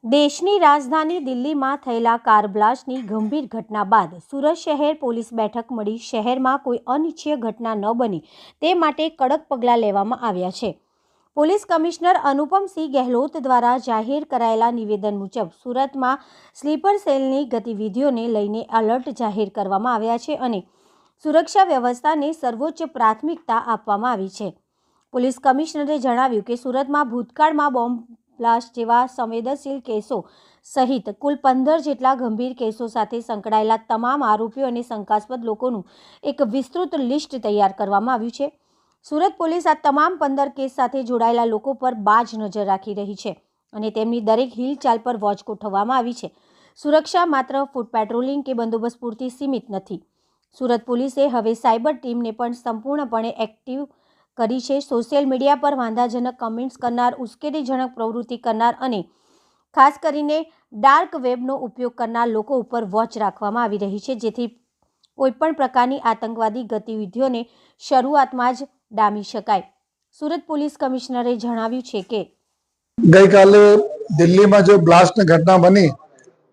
દેશની રાજધાની દિલ્હીમાં થયેલા કાર બ્લાસ્ટની ગંભીર ઘટના બાદ સુરત શહેર પોલીસ બેઠક મળી શહેરમાં કોઈ અનિચ્છનીય ઘટના ન બને તે માટે કડક પગલાં લેવામાં આવ્યા છે। પોલીસ કમિશનર અનુપમસિંહ ગહેલોત દ્વારા જાહેર કરાયેલા નિવેદન મુજબ સુરતમાં સ્લીપર સેલની ગતિવિધિઓને લઈને એલર્ટ જાહેર કરવામાં આવ્યા છે અને સુરક્ષા વ્યવસ્થાને સર્વોચ્ચ પ્રાથમિકતા આપવામાં આવી છે। પોલીસ કમિશનરે જણાવ્યું કે સુરતમાં ભૂતકાળમાં બોમ્બ બ્લાસ્ટ જેવા સંવેદનશીલ કેસો સહિત કુલ 15 જેટલા ગંભીર કેસો સાથે સંકળાયેલા તમામ આરોપીઓ અને શંકાસ્પદ લોકોનું એક વિસ્તૃત લિસ્ટ તૈયાર કરવામાં આવ્યું છે। સુરત પોલીસ આ તમામ 15 કેસ સાથે જોડાયેલા લોકો પર બાજ નજર રાખી રહી છે અને તેમની દરેક હિલચાલ પર વોચ ગોઠવવામાં આવી છે। સુરક્ષા માત્ર ફૂટ પેટ્રોલિંગ કે બંદોબસ્ત પૂરતી સીમિત નથી। સુરત પોલીસે હવે સાયબર ટીમને પણ સંપૂર્ણપણે એક્ટિવ કરી છે। સોશિયલ મીડિયા પર વાંધાજનક કમેન્ટ્સ કરનાર, ઉશ્કેરણીજનક પ્રવૃત્તિ કરનાર અને ખાસ કરીને ડાર્ક વેબનો ઉપયોગ કરનાર લોકો ઉપર વોચ રાખવામાં આવી રહી છે, જેથી કોઈપણ પ્રકારની આતંકવાદી ગતિવિધિઓને શરૂઆતમાં જ ડામી શકાય। સુરત પોલીસ કમિશનરે જણાવ્યું છે કે ગઈકાલે દિલ્હીમાં જો બ્લાસ્ટની ઘટના બની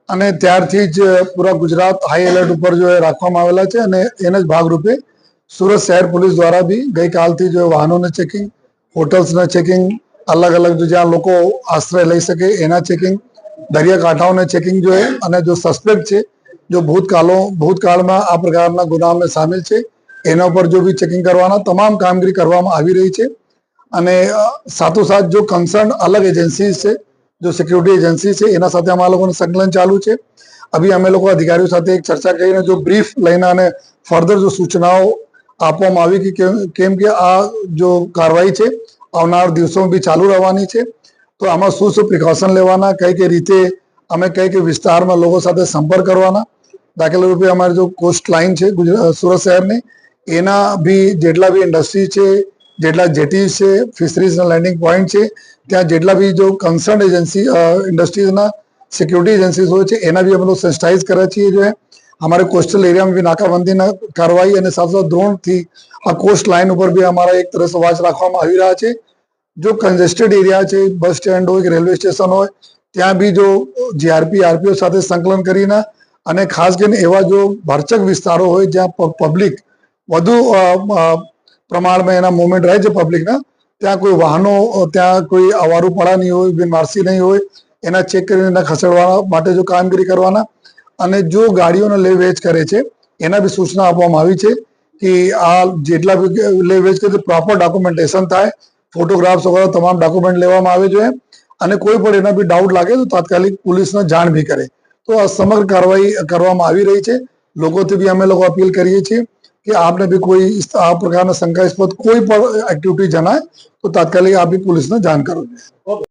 અને ત્યારથી જ પૂરા ગુજરાત હાઈ એલર્ટ ઉપર જો રાખવામાં આવેલા છે અને એના જ ભાગરૂપે સુરત શહેર પોલીસ દ્વારા બી ગઈકાલથી જો વાહનોને ચેકિંગ, હોટલ્સના ચેકિંગ, અલગ અલગ જ્યાં લોકો આશ્રય લઈ શકે એના ચેકિંગ, દરિયાકાંઠાઓને ચેકિંગ જોઈએ અને જો સસ્પેક્ટ છે જો ભૂતકાળમાં આ પ્રકારના ગુનામાં સામેલ છે એના ઉપર જો બી ચેકિંગ કરવાના તમામ કામગીરી કરવામાં આવી રહી છે। અને સાથોસાથ જો કન્સર્ન અલગ એજન્સી છે, જો સિક્યુરિટી એજન્સી છે એના સાથે અમારા લોકોનું સંકલન ચાલુ છે। અભી અમે લોકો અધિકારીઓ સાથે એક ચર્ચા કરીને જો બ્રીફ લઈને અને ફર્ધર જો સૂચનાઓ આપવામાં આવી કે કેમ કે આ જો કાર્યવાહી છે આવનાર દિવસોમાં બી ચાલુ રહેવાની છે, તો આમાં શું શું પ્રિકોશન લેવાના, કઈ રીતે અમે કઈ વિસ્તારમાં લોકો સાથે સંપર્ક કરવાના। દાખલા રૂપે અમારી જો કોસ્ટ લાઇન છે સુરત શહેરની, એના બી જેટલા બી ઇન્ડસ્ટ્રી છે, જેટલા જેટી છે, ફિશરીઝના લેન્ડિંગ પોઈન્ટ છે, ત્યાં જેટલા બી જો કન્સર્ન એજન્સી ઇન્ડસ્ટ્રીઝના સિક્યુરિટી એજન્સીઝ હોય છે એના બી અમે લોકો સેન્સિટાઇઝ કર્યા છીએ। જો हमारे कोस्टल एरिया में भी नाकाबंदी कार्रवाई અને साथ साथ ड्रोन થી આ કોસ્ટ લાઇન ઉપર भी हमारा एक तरह से वॉच રાખવામાં આવી રહ્યા છે। जो कंजेस्टेड एरिया છે, બસ સ્ટેન્ડ હોય કે રેલવે સ્ટેશન હોય ત્યાં બી જો જીઆરપી આરપીઓ સાથે સંકલન કરીને અને ખાસ કરીને એવા જો ભરચક વિસ્તારો હોય જ્યાં પબ્લિક વધુ પ્રમાણમાં એના મૂવમેન્ટ રહે છે પબ્લિકના, ત્યાં કોઈ વાહનો ત્યાં કોઈ અવારું પડા નહીં હોય, બિનવારસી નહીં હોય, એના ચેક કરીને ખસેડવા માટે જો કામગીરી કરવાના અને જો ગાડીઓને લે વેચ કરે છે એના બી સૂચના આપવામાં આવી છે કે આ જેટલા બી લે વેચ કરે પ્રોપર ડોક્યુમેન્ટેશન થાય, ફોટોગ્રાફ્સ વગેરે તમામ ડોક્યુમેન્ટ લેવામાં આવે જોઈએ અને કોઈ પણ એના બી ડાઉટ લાગે તો તાત્કાલિક પોલીસને જાણ બી કરે। તો આ સમગ્ર કાર્યવાહી કરવામાં આવી રહી છે। લોકોથી બી અમે લોકો અપીલ કરીએ છીએ કે આપને બી કોઈ આ પ્રકારના શંકાસ્પદ કોઈ પણ એક્ટિવિટી જણાય તો તાત્કાલિક આપ બી પોલીસને જાણ કરો।